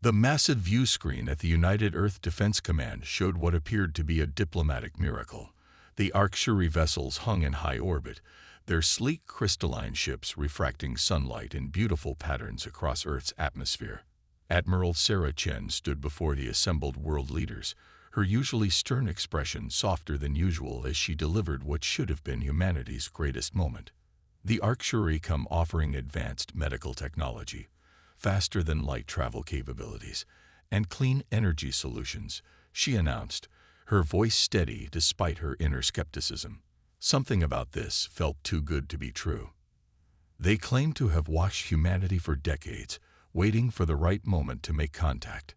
The massive view screen at the United Earth Defense Command showed what appeared to be a diplomatic miracle. The Arcturus vessels hung in high orbit, their sleek crystalline ships refracting sunlight in beautiful patterns across Earth's atmosphere. Admiral Sarah Chen stood before the assembled world leaders, her usually stern expression softer than usual as she delivered what should have been humanity's greatest moment. The Arcturus come offering advanced medical technology, faster-than-light travel capabilities, and clean energy solutions, she announced, her voice steady despite her inner skepticism. Something about this felt too good to be true. They claimed to have watched humanity for decades, waiting for the right moment to make contact.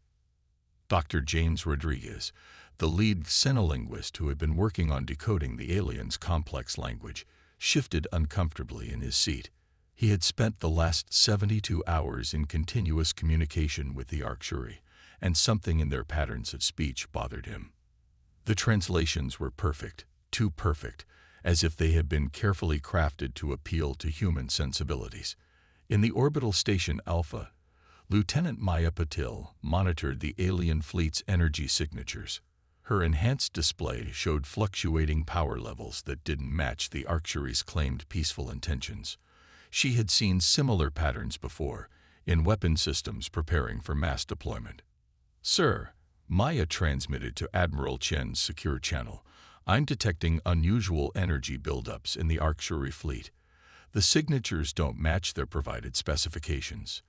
Dr. James Rodriguez, the lead xenolinguist who had been working on decoding the aliens' complex language, shifted uncomfortably in his seat. He had spent the last 72 hours in continuous communication with the Arcturus, and something in their patterns of speech bothered him. The translations were perfect, too perfect, as if they had been carefully crafted to appeal to human sensibilities. In the orbital station Alpha, Lieutenant Maya Patil monitored the alien fleet's energy signatures. Her enhanced display showed fluctuating power levels that didn't match the Arcturus' claimed peaceful intentions. She had seen similar patterns before, in weapon systems preparing for mass deployment. "Sir," Maya transmitted to Admiral Chen's secure channel, "I'm detecting unusual energy buildups in the Arcturus fleet. The signatures don't match their provided specifications."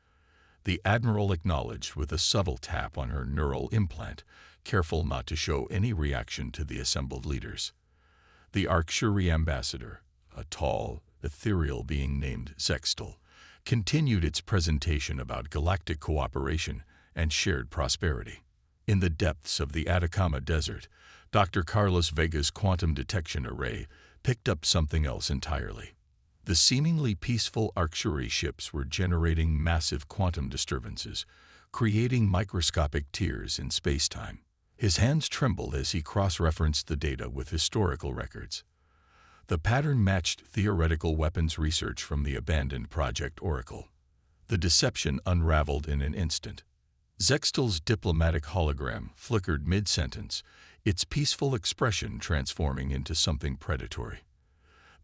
The Admiral acknowledged with a subtle tap on her neural implant, careful not to show any reaction to the assembled leaders. The Arcturus ambassador, a tall, ethereal being named Zextal, continued its presentation about galactic cooperation and shared prosperity. In the depths of the Atacama Desert, Dr. Carlos Vega's quantum detection array picked up something else entirely. The seemingly peaceful Arcturus ships were generating massive quantum disturbances, creating microscopic tears in space-time. His hands trembled as he cross-referenced the data with historical records. The pattern matched theoretical weapons research from the abandoned Project Oracle. The deception unraveled in an instant. Zextal's diplomatic hologram flickered mid-sentence, its peaceful expression transforming into something predatory.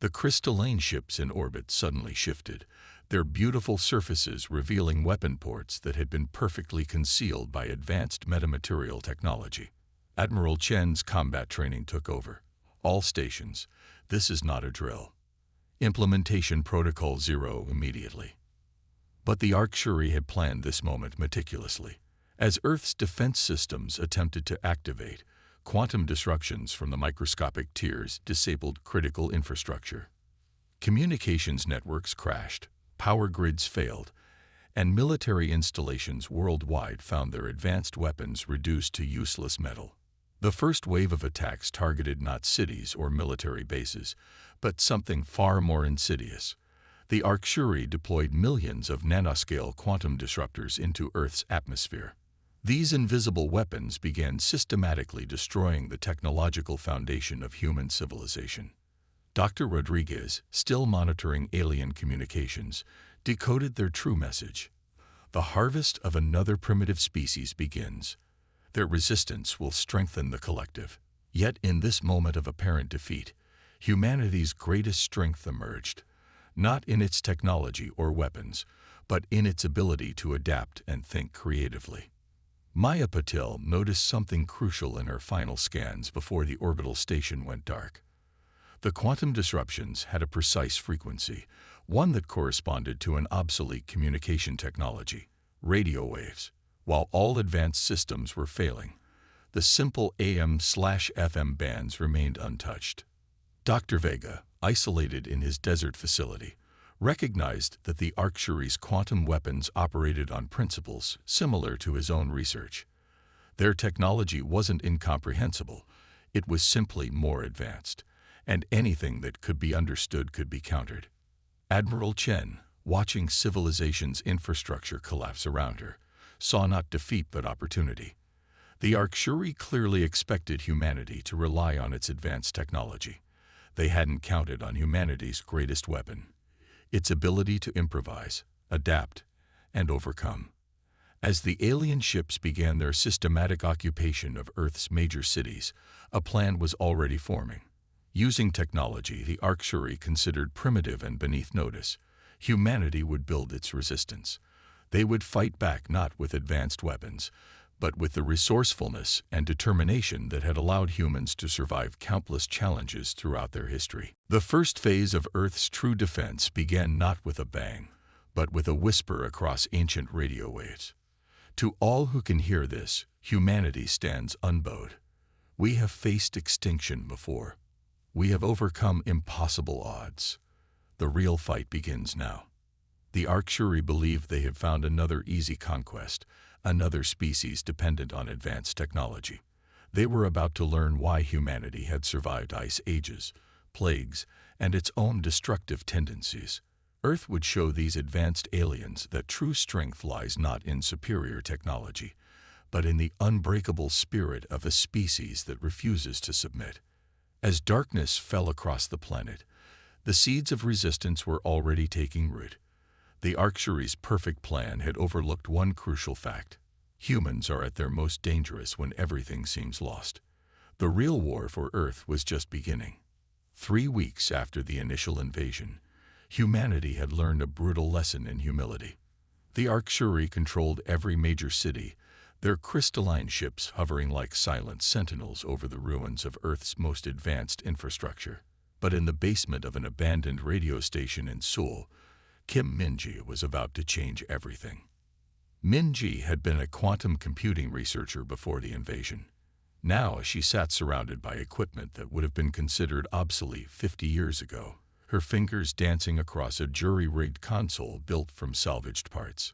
The crystalline ships in orbit suddenly shifted, their beautiful surfaces revealing weapon ports that had been perfectly concealed by advanced metamaterial technology. Admiral Chen's combat training took over. "All stations, this is not a drill. Implementation Protocol 0 immediately." But the Arcturus had planned this moment meticulously. As Earth's defense systems attempted to activate, quantum disruptions from the microscopic tears disabled critical infrastructure. Communications networks crashed, power grids failed, and military installations worldwide found their advanced weapons reduced to useless metal. The first wave of attacks targeted not cities or military bases, but something far more insidious. The Arcturus deployed millions of nanoscale quantum disruptors into Earth's atmosphere. These invisible weapons began systematically destroying the technological foundation of human civilization. Dr. Rodriguez, still monitoring alien communications, decoded their true message. The harvest of another primitive species begins. Their resistance will strengthen the collective. Yet in this moment of apparent defeat, humanity's greatest strength emerged, not in its technology or weapons, but in its ability to adapt and think creatively. Maya Patil noticed something crucial in her final scans before the orbital station went dark. The quantum disruptions had a precise frequency, one that corresponded to an obsolete communication technology, radio waves. While all advanced systems were failing, the simple AM/FM bands remained untouched. Dr. Vega, isolated in his desert facility, recognized that the Arcturus' quantum weapons operated on principles similar to his own research. Their technology wasn't incomprehensible, it was simply more advanced, and anything that could be understood could be countered. Admiral Chen, watching civilization's infrastructure collapse around her, saw not defeat but opportunity. The Arcturus clearly expected humanity to rely on its advanced technology. They hadn't counted on humanity's greatest weapon, its ability to improvise, adapt, and overcome. As the alien ships began their systematic occupation of Earth's major cities, a plan was already forming. Using technology the Arcturian considered primitive and beneath notice, humanity would build its resistance. They would fight back not with advanced weapons, but with the resourcefulness and determination that had allowed humans to survive countless challenges throughout their history. The first phase of Earth's true defense began not with a bang, but with a whisper across ancient radio waves. To all who can hear this, humanity stands unbowed. We have faced extinction before. We have overcome impossible odds. The real fight begins now. The Arcturian believed they had found another easy conquest, another species dependent on advanced technology. They were about to learn why humanity had survived ice ages, plagues, and its own destructive tendencies. Earth would show these advanced aliens that true strength lies not in superior technology, but in the unbreakable spirit of a species that refuses to submit. As darkness fell across the planet, the seeds of resistance were already taking root. The Arcturian's perfect plan had overlooked one crucial fact. Humans are at their most dangerous when everything seems lost. The real war for Earth was just beginning. 3 weeks after the initial invasion, humanity had learned a brutal lesson in humility. The Arcturian controlled every major city, their crystalline ships hovering like silent sentinels over the ruins of Earth's most advanced infrastructure. But in the basement of an abandoned radio station in Seoul, Kim Min-ji was about to change everything. Min-ji had been a quantum computing researcher before the invasion. Now she sat surrounded by equipment that would have been considered obsolete 50 years ago, her fingers dancing across a jury-rigged console built from salvaged parts.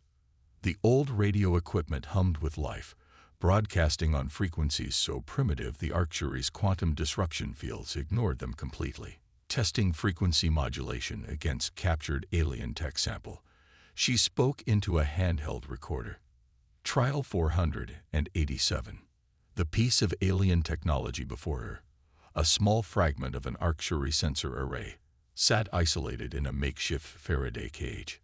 The old radio equipment hummed with life, broadcasting on frequencies so primitive the Arcturian's quantum disruption fields ignored them completely. Testing frequency modulation against captured alien tech sample, she spoke into a handheld recorder. Trial 487. The piece of alien technology before her, a small fragment of an Arcturian sensor array, sat isolated in a makeshift Faraday cage.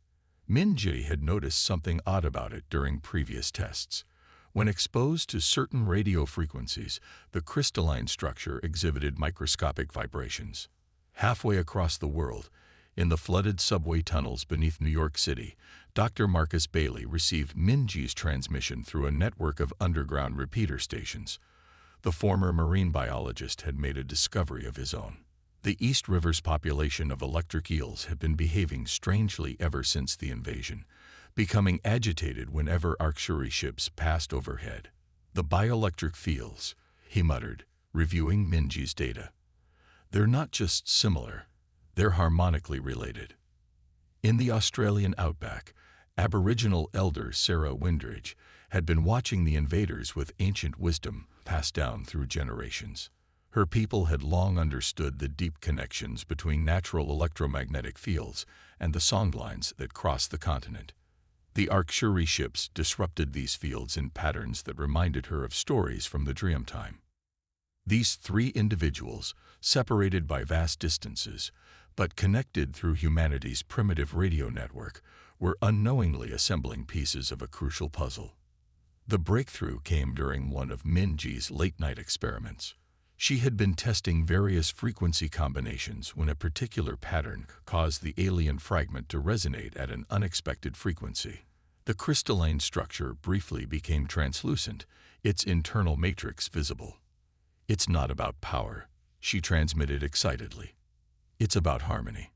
Min-ji had noticed something odd about it during previous tests. When exposed to certain radio frequencies, the crystalline structure exhibited microscopic vibrations. Halfway across the world, in the flooded subway tunnels beneath New York City, Dr. Marcus Bailey received Min-ji's transmission through a network of underground repeater stations. The former marine biologist had made a discovery of his own. The East River's population of electric eels had been behaving strangely ever since the invasion, becoming agitated whenever Arcturian ships passed overhead. The bioelectric fields, he muttered, reviewing Min-ji's data. They're not just similar, they're harmonically related. In the Australian outback, Aboriginal elder Sarah Windridge had been watching the invaders with ancient wisdom passed down through generations. Her people had long understood the deep connections between natural electromagnetic fields and the songlines that crossed the continent. The Arcturian ships disrupted these fields in patterns that reminded her of stories from the Dreamtime. These 3 individuals, separated by vast distances, but connected through humanity's primitive radio network, were unknowingly assembling pieces of a crucial puzzle. The breakthrough came during one of Min-ji's late-night experiments. She had been testing various frequency combinations when a particular pattern caused the alien fragment to resonate at an unexpected frequency. The crystalline structure briefly became translucent, its internal matrix visible. "It's not about power," she transmitted excitedly. "It's about harmony."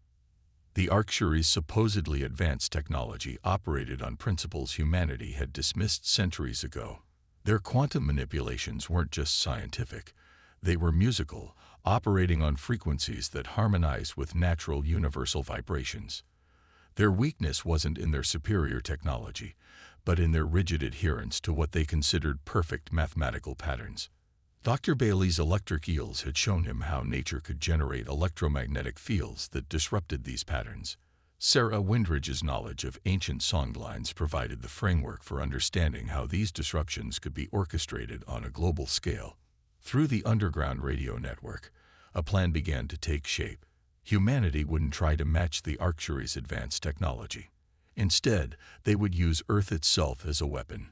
The Arcturian's supposedly advanced technology operated on principles humanity had dismissed centuries ago. Their quantum manipulations weren't just scientific. They were musical, operating on frequencies that harmonized with natural universal vibrations. Their weakness wasn't in their superior technology, but in their rigid adherence to what they considered perfect mathematical patterns. Dr. Bailey's electric eels had shown him how nature could generate electromagnetic fields that disrupted these patterns. Sarah Windridge's knowledge of ancient songlines provided the framework for understanding how these disruptions could be orchestrated on a global scale. Through the underground radio network, a plan began to take shape. Humanity wouldn't try to match the Arcturian's advanced technology. Instead, they would use Earth itself as a weapon,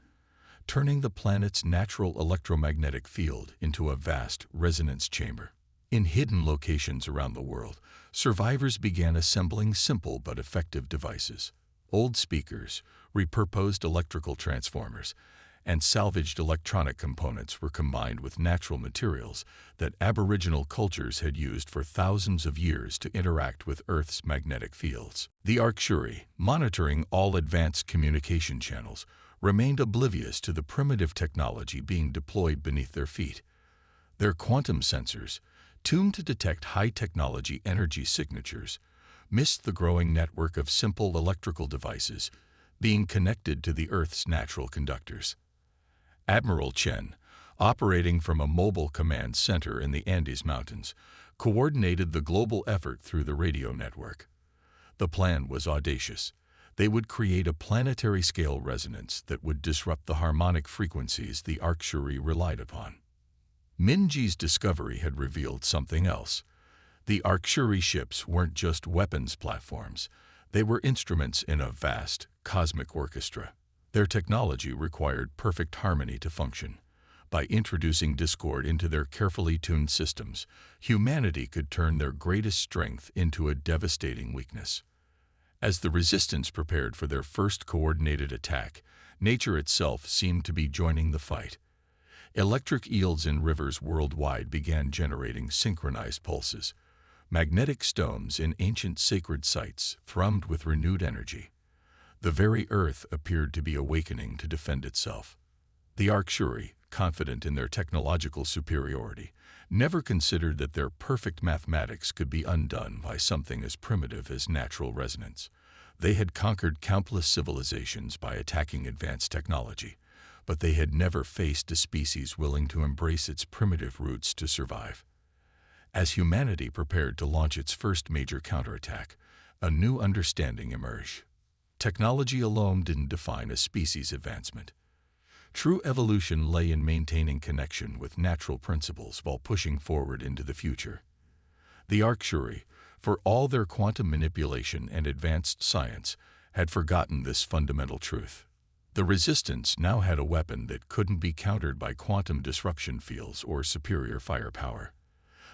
turning the planet's natural electromagnetic field into a vast resonance chamber. In hidden locations around the world, survivors began assembling simple but effective devices. Old speakers, repurposed electrical transformers, and salvaged electronic components were combined with natural materials that Aboriginal cultures had used for thousands of years to interact with Earth's magnetic fields. The Arcturi, monitoring all advanced communication channels, remained oblivious to the primitive technology being deployed beneath their feet. Their quantum sensors, tuned to detect high-technology energy signatures, missed the growing network of simple electrical devices being connected to the Earth's natural conductors. Admiral Chen, operating from a mobile command center in the Andes Mountains, coordinated the global effort through the radio network. The plan was audacious. They would create a planetary-scale resonance that would disrupt the harmonic frequencies the Arcturi relied upon. Minji's discovery had revealed something else. The Arcturi ships weren't just weapons platforms. They were instruments in a vast, cosmic orchestra. Their technology required perfect harmony to function. By introducing discord into their carefully tuned systems, humanity could turn their greatest strength into a devastating weakness. As the resistance prepared for their first coordinated attack, nature itself seemed to be joining the fight. Electric eels in rivers worldwide began generating synchronized pulses. Magnetic stones in ancient sacred sites thrummed with renewed energy. The very earth appeared to be awakening to defend itself. The Arcturi, confident in their technological superiority, never considered that their perfect mathematics could be undone by something as primitive as natural resonance. They had conquered countless civilizations by attacking advanced technology, but they had never faced a species willing to embrace its primitive roots to survive. As humanity prepared to launch its first major counterattack, a new understanding emerged. Technology alone didn't define a species' advancement. True evolution lay in maintaining connection with natural principles while pushing forward into the future. The Arcturi, for all their quantum manipulation and advanced science, had forgotten this fundamental truth. The Resistance now had a weapon that couldn't be countered by quantum disruption fields or superior firepower.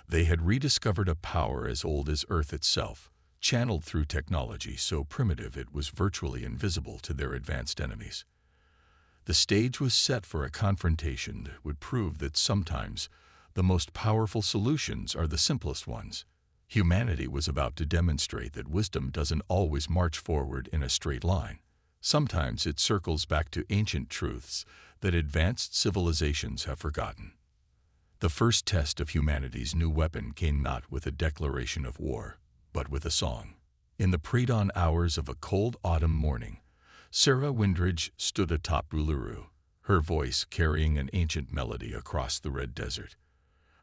They had rediscovered a power as old as Earth itself, channeled through technology so primitive it was virtually invisible to their advanced enemies. The stage was set for a confrontation that would prove that sometimes the most powerful solutions are the simplest ones. Humanity was about to demonstrate that wisdom doesn't always march forward in a straight line. Sometimes it circles back to ancient truths that advanced civilizations have forgotten. The first test of humanity's new weapon came not with a declaration of war, but with a song. In the pre-dawn hours of a cold autumn morning, Sarah Windridge stood atop Uluru, her voice carrying an ancient melody across the red desert.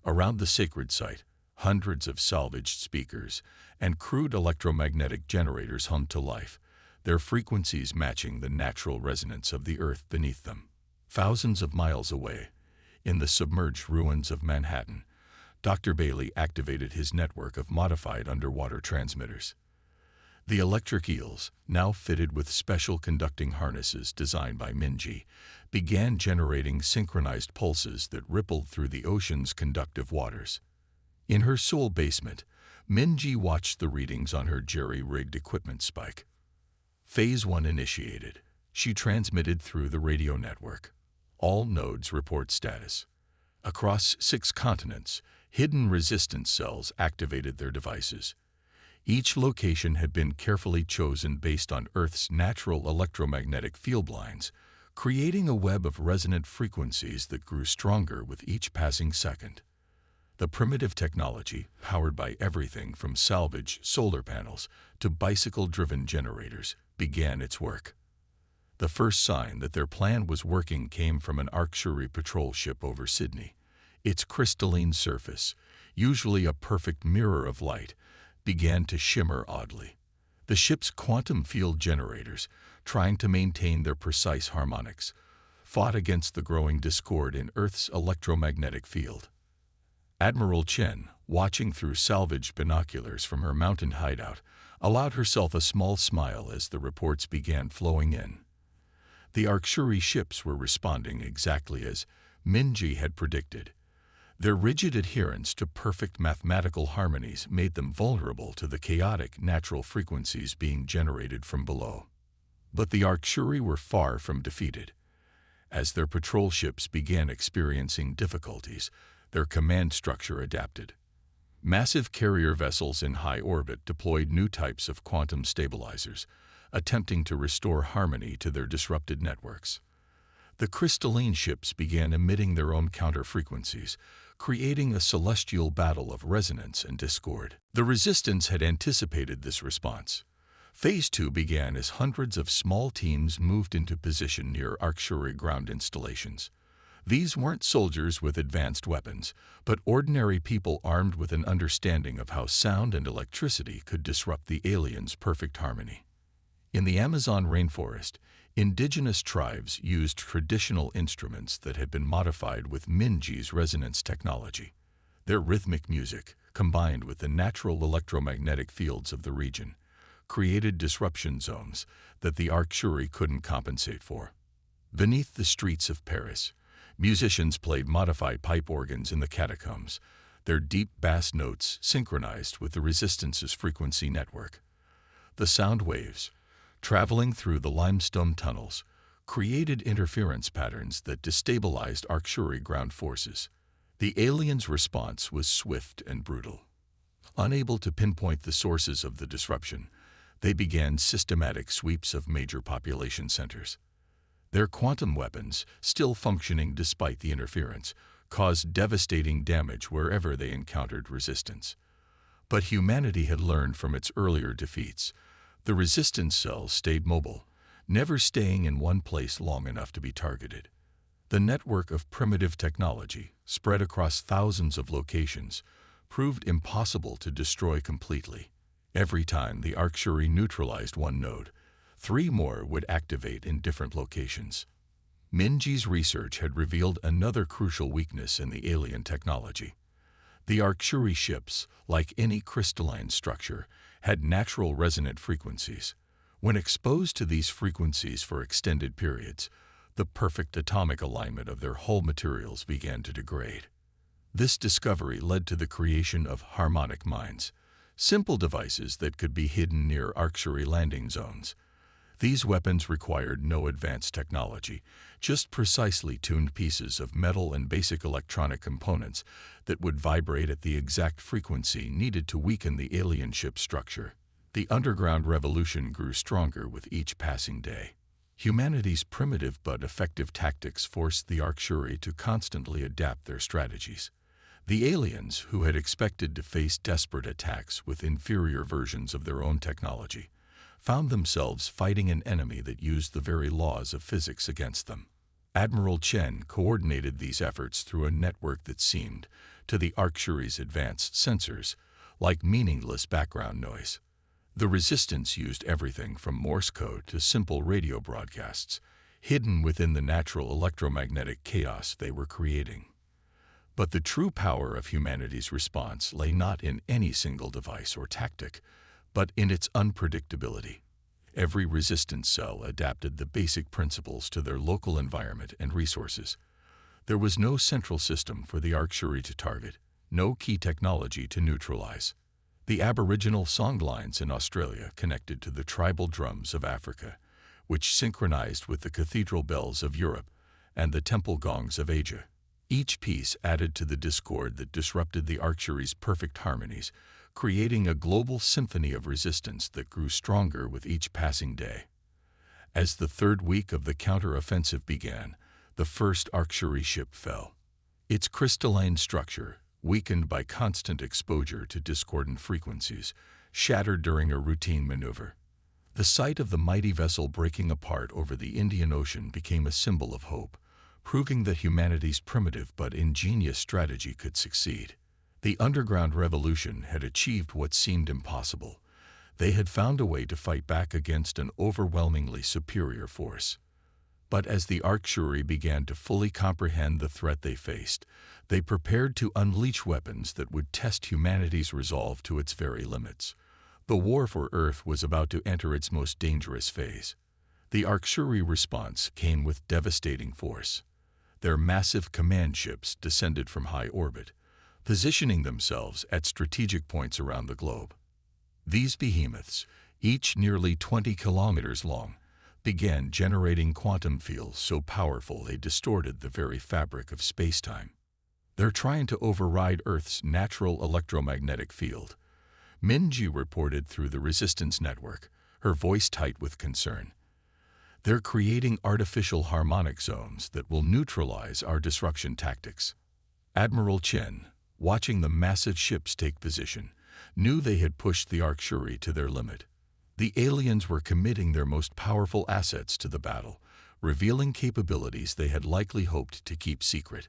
Around the sacred site, hundreds of salvaged speakers and crude electromagnetic generators hummed to life, their frequencies matching the natural resonance of the earth beneath them. Thousands of miles away, in the submerged ruins of Manhattan, Dr. Bailey activated his network of modified underwater transmitters. The electric eels, now fitted with special conducting harnesses designed by Minji, began generating synchronized pulses that rippled through the ocean's conductive waters. In her soul basement, Minji watched the readings on her jerry-rigged equipment spike. Phase 1 initiated. She transmitted through the radio network. All nodes report status. Across 6 continents, hidden resistance cells activated their devices. Each location had been carefully chosen based on Earth's natural electromagnetic field lines, creating a web of resonant frequencies that grew stronger with each passing second. The primitive technology, powered by everything from salvaged solar panels to bicycle-driven generators, began its work. The first sign that their plan was working came from an Arcturi patrol ship over Sydney. Its crystalline surface, usually a perfect mirror of light, began to shimmer oddly. The ship's quantum field generators, trying to maintain their precise harmonics, fought against the growing discord in Earth's electromagnetic field. Admiral Chen, watching through salvaged binoculars from her mountain hideout, allowed herself a small smile as the reports began flowing in. The Arcturian ships were responding exactly as Minji had predicted. Their rigid adherence to perfect mathematical harmonies made them vulnerable to the chaotic natural frequencies being generated from below. But the Arcturians were far from defeated. As their patrol ships began experiencing difficulties, their command structure adapted. Massive carrier vessels in high orbit deployed new types of quantum stabilizers, attempting to restore harmony to their disrupted networks. The crystalline ships began emitting their own counter-frequencies, creating a celestial battle of resonance and discord. The Resistance had anticipated this response. Phase 2 began as hundreds of small teams moved into position near Arcturian ground installations. These weren't soldiers with advanced weapons, but ordinary people armed with an understanding of how sound and electricity could disrupt the aliens' perfect harmony. In the Amazon rainforest, indigenous tribes used traditional instruments that had been modified with Minji's resonance technology. Their rhythmic music, combined with the natural electromagnetic fields of the region, created disruption zones that the Arcturians couldn't compensate for. Beneath the streets of Paris, musicians played modified pipe organs in the catacombs, their deep bass notes synchronized with the Resistance's frequency network. The sound waves, traveling through the limestone tunnels, created interference patterns that destabilized Arcturian ground forces. The aliens' response was swift and brutal. Unable to pinpoint the sources of the disruption, they began systematic sweeps of major population centers. Their quantum weapons, still functioning despite the interference, caused devastating damage wherever they encountered resistance. But humanity had learned from its earlier defeats. The resistance cells stayed mobile, never staying in one place long enough to be targeted. The network of primitive technology, spread across thousands of locations, proved impossible to destroy completely. Every time the Arcturian neutralized one node, 3 more would activate in different locations. Minji's research had revealed another crucial weakness in the alien technology. The Arcturian ships, like any crystalline structure, had natural resonant frequencies. When exposed to these frequencies for extended periods, the perfect atomic alignment of their hull materials began to degrade. This discovery led to the creation of harmonic mines, simple devices that could be hidden near Arcturian landing zones. These weapons required no advanced technology, just precisely tuned pieces of metal and basic electronic components that would vibrate at the exact frequency needed to weaken the alien ship structure. The underground revolution grew stronger with each passing day. Humanity's primitive but effective tactics forced the Arcturians to constantly adapt their strategies. The aliens, who had expected to face desperate attacks with inferior versions of their own technology, found themselves fighting an enemy that used the very laws of physics against them. Admiral Chen coordinated these efforts through a network that seemed, to the Arcturians' advanced sensors, like meaningless background noise. The Resistance used everything from Morse code to simple radio broadcasts, hidden within the natural electromagnetic chaos they were creating. But the true power of humanity's response lay not in any single device or tactic, but in its unpredictability. Every resistance cell adapted the basic principles to their local environment and resources. There was no central system for the Arcturians to target, no key technology to neutralize. The Aboriginal songlines in Australia connected to the tribal drums of Africa, which synchronized with the cathedral bells of Europe and the temple gongs of Asia. Each piece added to the discord that disrupted the Arcturians' perfect harmonies, creating a global symphony of resistance that grew stronger with each passing day. As the 3rd week of the counter-offensive began, the first Arcturian ship fell. Its crystalline structure, weakened by constant exposure to discordant frequencies, shattered during a routine maneuver. The sight of the mighty vessel breaking apart over the Indian Ocean became a symbol of hope, proving that humanity's primitive but ingenious strategy could succeed. The underground revolution had achieved what seemed impossible. They had found a way to fight back against an overwhelmingly superior force. But as the Arcturians began to fully comprehend the threat they faced, they prepared to unleash weapons that would test humanity's resolve to its very limits. The war for Earth was about to enter its most dangerous phase. The Arcturian response came with devastating force. Their massive command ships descended from high orbit, positioning themselves at strategic points around the globe. These behemoths, each nearly 20 kilometers long, began generating quantum fields so powerful they distorted the very fabric of space-time. "They're trying to override Earth's natural electromagnetic field," Minji reported through the Resistance Network, her voice tight with concern. "They're creating artificial harmonic zones that will neutralize our disruption tactics." Admiral Chen, watching the massive ships take position, knew they had pushed the Arcturian to their limit. The aliens were committing their most powerful assets to the battle, revealing capabilities they had likely hoped to keep secret.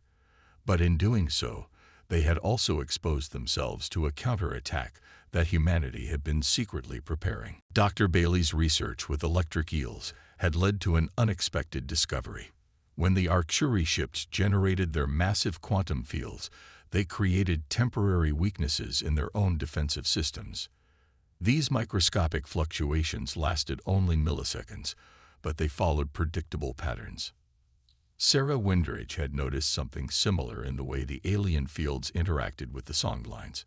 But in doing so, they had also exposed themselves to a counterattack that humanity had been secretly preparing. Dr. Bailey's research with electric eels had led to an unexpected discovery. When the Arcturian ships generated their massive quantum fields, they created temporary weaknesses in their own defensive systems. These microscopic fluctuations lasted only milliseconds, but they followed predictable patterns. Sarah Windridge had noticed something similar in the way the alien fields interacted with the songlines.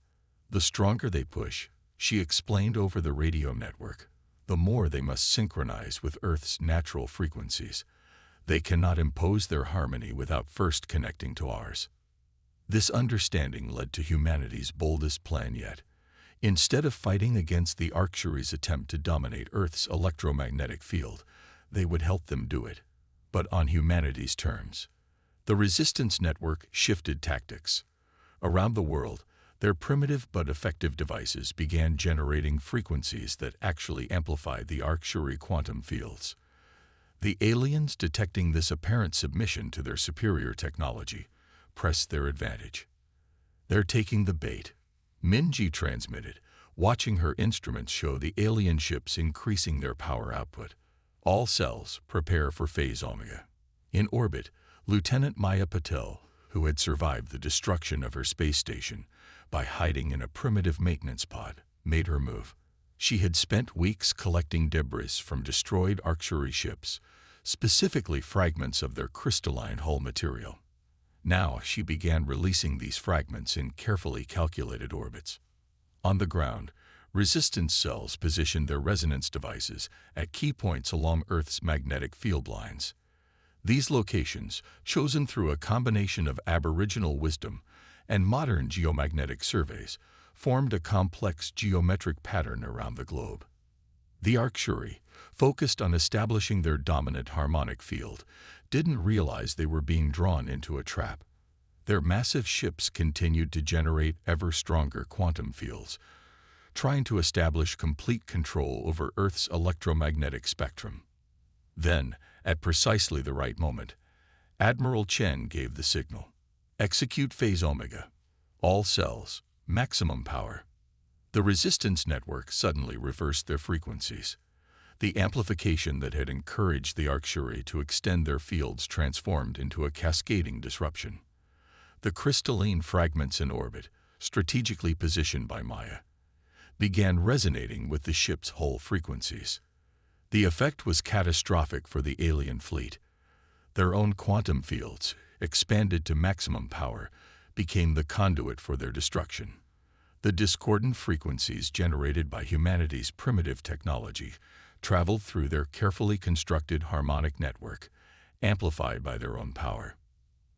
"The stronger they push," she explained over the radio network, "the more they must synchronize with Earth's natural frequencies. They cannot impose their harmony without first connecting to ours." This understanding led to humanity's boldest plan yet. Instead of fighting against the Arcturian's attempt to dominate Earth's electromagnetic field, they would help them do it, but on humanity's terms. The Resistance Network shifted tactics. Around the world, their primitive but effective devices began generating frequencies that actually amplified the Arcturian quantum fields. The aliens, detecting this apparent submission to their superior technology, pressed their advantage. "They're taking the bait," Minji transmitted, watching her instruments show the alien ships increasing their power output. "All cells prepare for phase Omega." In orbit, Lieutenant Maya Patel, who had survived the destruction of her space station by hiding in a primitive maintenance pod, made her move. She had spent weeks collecting debris from destroyed Arcturian ships, specifically fragments of their crystalline hull material. Now she began releasing these fragments in carefully calculated orbits. On the ground, resistance cells positioned their resonance devices at key points along Earth's magnetic field lines. These locations, chosen through a combination of Aboriginal wisdom and modern geomagnetic surveys, formed a complex geometric pattern around the globe. The Arcturian, focused on establishing their dominant harmonic field, didn't realize they were being drawn into a trap. Their massive ships continued to generate ever stronger quantum fields, trying to establish complete control over Earth's electromagnetic spectrum. Then, at precisely the right moment, Admiral Chen gave the signal. "Execute phase Omega. All cells, maximum power." The Resistance Network suddenly reversed their frequencies. The amplification that had encouraged the Arcturian to extend their fields transformed into a cascading disruption. The crystalline fragments in orbit, strategically positioned by Maya, began resonating with the ship's hull frequencies. The effect was catastrophic for the alien fleet. Their own quantum fields, expanded to maximum power, became the conduit for their destruction. The discordant frequencies generated by humanity's primitive technology traveled through their carefully constructed harmonic network, amplified by their own power.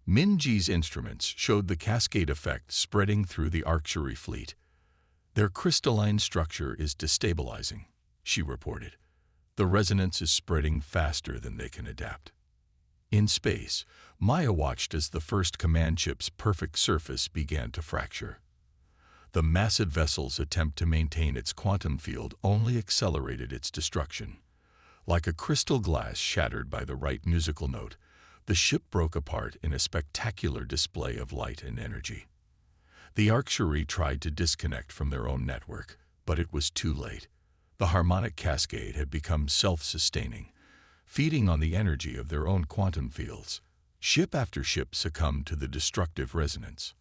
Minji's instruments showed the cascade effect spreading through the Arcturian fleet. "Their crystalline structure is destabilizing," she reported. "The resonance is spreading faster than they can adapt." In space, Maya watched as the first command ship's perfect surface began to fracture. The massive vessel's attempt to maintain its quantum field only accelerated its destruction. Like a crystal glass shattered by the right musical note, the ship broke apart in a spectacular display of light and energy. The Arcturian tried to disconnect from their own network, but it was too late. The harmonic cascade had become self-sustaining, feeding on the energy of their own quantum fields. Ship after ship succumbed to the destructive resonance.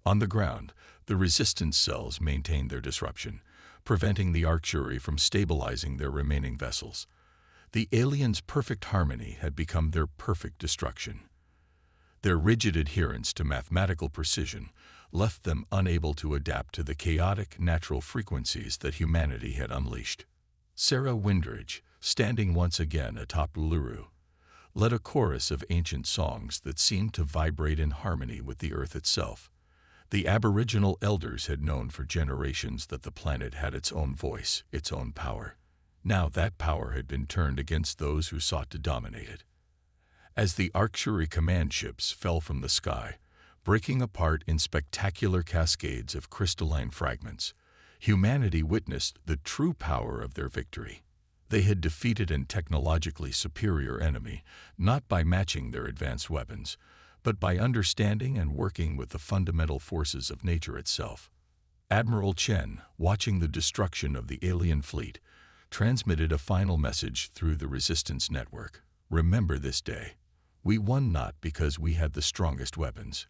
On the ground, the resistance cells maintained their disruption, preventing the Arcturian from stabilizing their remaining vessels. The aliens' perfect harmony had become their perfect destruction. Their rigid adherence to mathematical precision left them unable to adapt to the chaotic natural frequencies that humanity had unleashed. Sarah Windridge, standing once again atop Uluru, led a chorus of ancient songs that seemed to vibrate in harmony with the Earth itself. The Aboriginal elders had known for generations that the planet had its own voice, its own power. Now that power had been turned against those who sought to dominate it. As the Arcturus command ships fell from the sky, breaking apart in spectacular cascades of crystalline fragments, humanity witnessed the true power of their victory. They had defeated an technologically superior enemy, not by matching their advanced weapons, but by understanding and working with the fundamental forces of nature itself. Admiral Chen, watching the destruction of the alien fleet, transmitted a final message through the Resistance Network. Remember this day. We won not because we had the strongest weapons,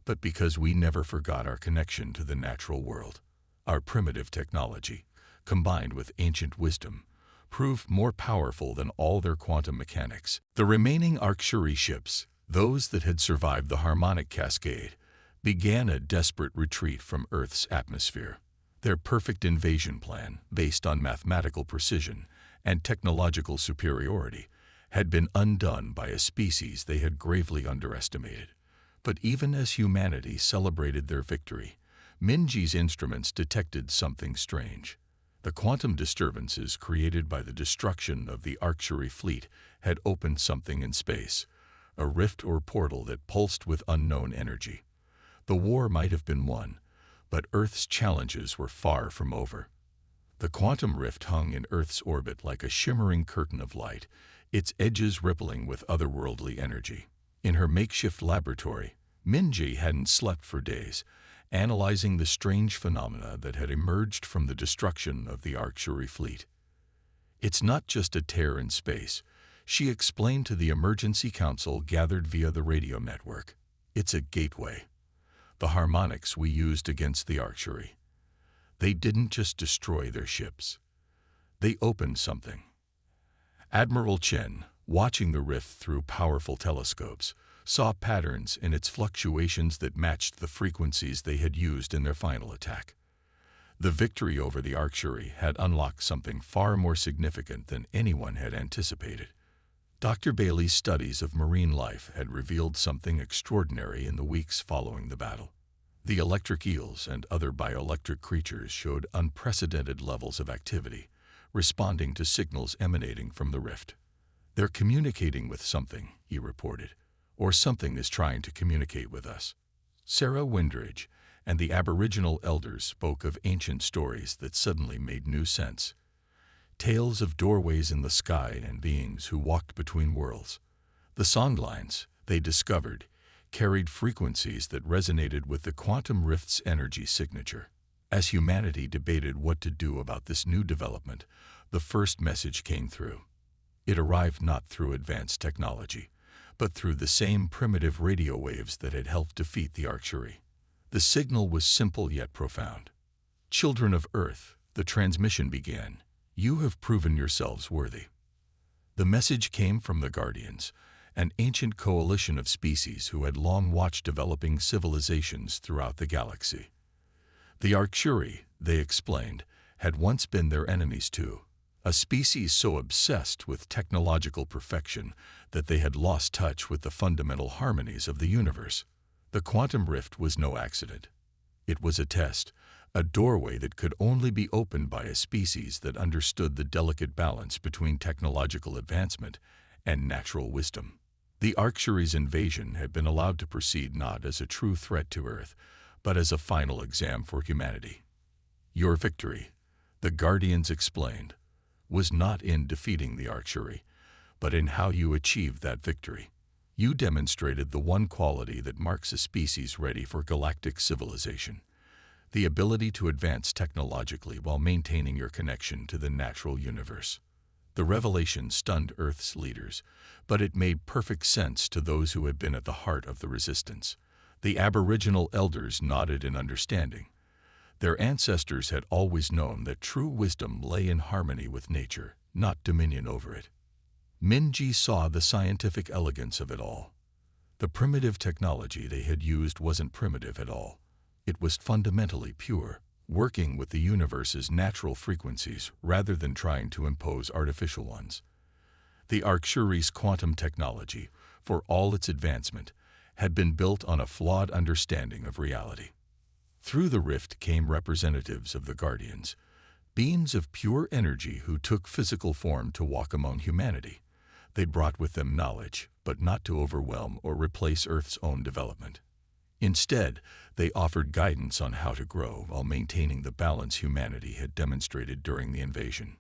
but because we never forgot our connection to the natural world. Our primitive technology, combined with ancient wisdom, proved more powerful than all their quantum mechanics. The remaining Arcturus ships, those that had survived the harmonic cascade, began a desperate retreat from Earth's atmosphere. Their perfect invasion plan, based on mathematical precision and technological superiority, had been undone by a species they had gravely underestimated. But even as humanity celebrated their victory, Minji's instruments detected something strange. The quantum disturbances created by the destruction of the Arcturus fleet had opened something in space, a rift or portal that pulsed with unknown energy. The war might have been won, but Earth's challenges were far from over. The quantum rift hung in Earth's orbit like a shimmering curtain of light, its edges rippling with otherworldly energy. In her makeshift laboratory, Minji hadn't slept for days, analyzing the strange phenomena that had emerged from the destruction of the Arcturus fleet. It's not just a tear in space, she explained to the emergency council gathered via the radio network. It's a gateway. The harmonics we used against the Arcturus. They didn't just destroy their ships. They opened something. Admiral Chen, watching the rift through powerful telescopes, saw patterns in its fluctuations that matched the frequencies they had used in their final attack. The victory over the Arcturus had unlocked something far more significant than anyone had anticipated. Dr. Bailey's studies of marine life had revealed something extraordinary in the weeks following the battle. The electric eels and other bioelectric creatures showed unprecedented levels of activity, responding to signals emanating from the rift. They're communicating with something, he reported, or something is trying to communicate with us. Sarah Windridge and the Aboriginal elders spoke of ancient stories that suddenly made new sense. Tales of doorways in the sky and beings who walked between worlds. The songlines, they discovered, carried frequencies that resonated with the quantum rift's energy signature. As humanity debated what to do about this new development, the first message came through. It arrived not through advanced technology, but through the same primitive radio waves that had helped defeat the Arcturus. The signal was simple yet profound. Children of Earth, the transmission began. You have proven yourselves worthy. The message came from the Guardians, an ancient coalition of species who had long watched developing civilizations throughout the galaxy. The Arcturus, they explained, had once been their enemies too, a species so obsessed with technological perfection that they had lost touch with the fundamental harmonies of the universe. The quantum rift was no accident. It was a test, a doorway that could only be opened by a species that understood the delicate balance between technological advancement and natural wisdom. The Arcturus invasion had been allowed to proceed not as a true threat to Earth, but as a final exam for humanity. Your victory, the Guardians explained, was not in defeating the Arcturus, but in how you achieved that victory. You demonstrated the one quality that marks a species ready for galactic civilization, the ability to advance technologically while maintaining your connection to the natural universe. The revelation stunned Earth's leaders, but it made perfect sense to those who had been at the heart of the resistance. The Aboriginal elders nodded in understanding. Their ancestors had always known that true wisdom lay in harmony with nature, not dominion over it. Minji saw the scientific elegance of it all. The primitive technology they had used wasn't primitive at all. It was fundamentally pure, working with the universe's natural frequencies rather than trying to impose artificial ones. The Arctury's quantum technology, for all its advancement, had been built on a flawed understanding of reality. Through the rift came representatives of the Guardians, beings of pure energy who took physical form to walk among humanity. They brought with them knowledge, but not to overwhelm or replace Earth's own development. Instead, they offered guidance on how to grow while maintaining the balance humanity had demonstrated during the invasion.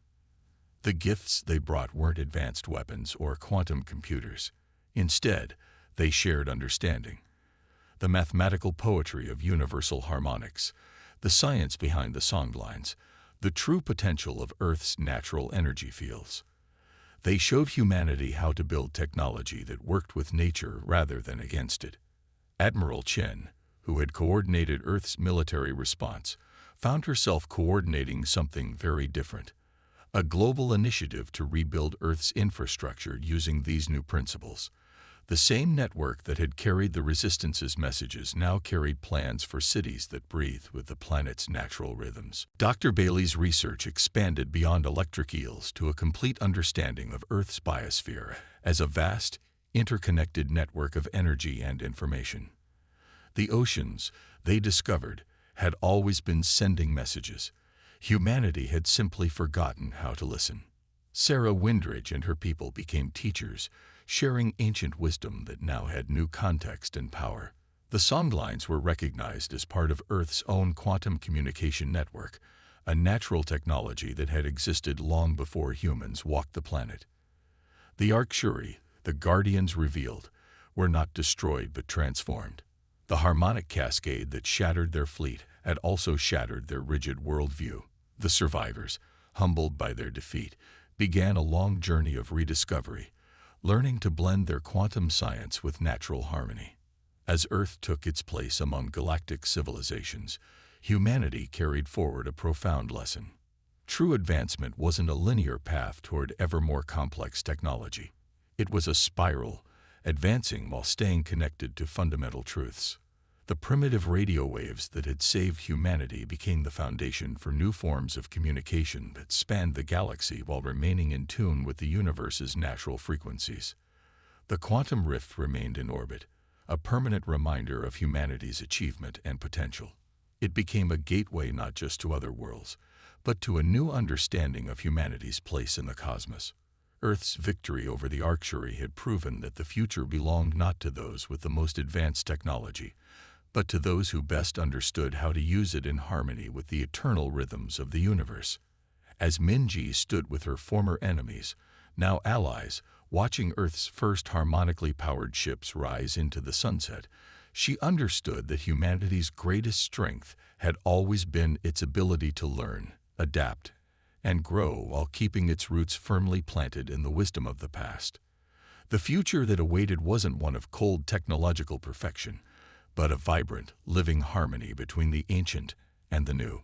The gifts they brought weren't advanced weapons or quantum computers. Instead, they shared understanding. The mathematical poetry of universal harmonics, the science behind the songlines, the true potential of Earth's natural energy fields. They showed humanity how to build technology that worked with nature rather than against it. Admiral Chen, who had coordinated Earth's military response, found herself coordinating something very different. A global initiative to rebuild Earth's infrastructure using these new principles. The same network that had carried the Resistance's messages now carried plans for cities that breathe with the planet's natural rhythms. Dr. Bailey's research expanded beyond electric eels to a complete understanding of Earth's biosphere as a vast, interconnected network of energy and information. The oceans, they discovered, had always been sending messages. Humanity had simply forgotten how to listen. Sarah Windridge and her people became teachers, sharing ancient wisdom that now had new context and power. The songlines were recognized as part of Earth's own quantum communication network, a natural technology that had existed long before humans walked the planet. The Arcturi, the Guardians revealed, were not destroyed but transformed. The harmonic cascade that shattered their fleet had also shattered their rigid worldview. The survivors, humbled by their defeat, began a long journey of rediscovery, learning to blend their quantum science with natural harmony. As Earth took its place among galactic civilizations, humanity carried forward a profound lesson. True advancement wasn't a linear path toward ever more complex technology. It was a spiral, advancing while staying connected to fundamental truths. The primitive radio waves that had saved humanity became the foundation for new forms of communication that spanned the galaxy while remaining in tune with the universe's natural frequencies. The quantum rift remained in orbit, a permanent reminder of humanity's achievement and potential. It became a gateway not just to other worlds, but to a new understanding of humanity's place in the cosmos. Earth's victory over the Arcturi had proven that the future belonged not to those with the most advanced technology, but to those who best understood how to use it in harmony with the eternal rhythms of the universe. As Minji stood with her former enemies, now allies, watching Earth's first harmonically powered ships rise into the sunset, she understood that humanity's greatest strength had always been its ability to learn, adapt, and grow while keeping its roots firmly planted in the wisdom of the past. The future that awaited wasn't one of cold technological perfection, but a vibrant, living harmony between the ancient and the new.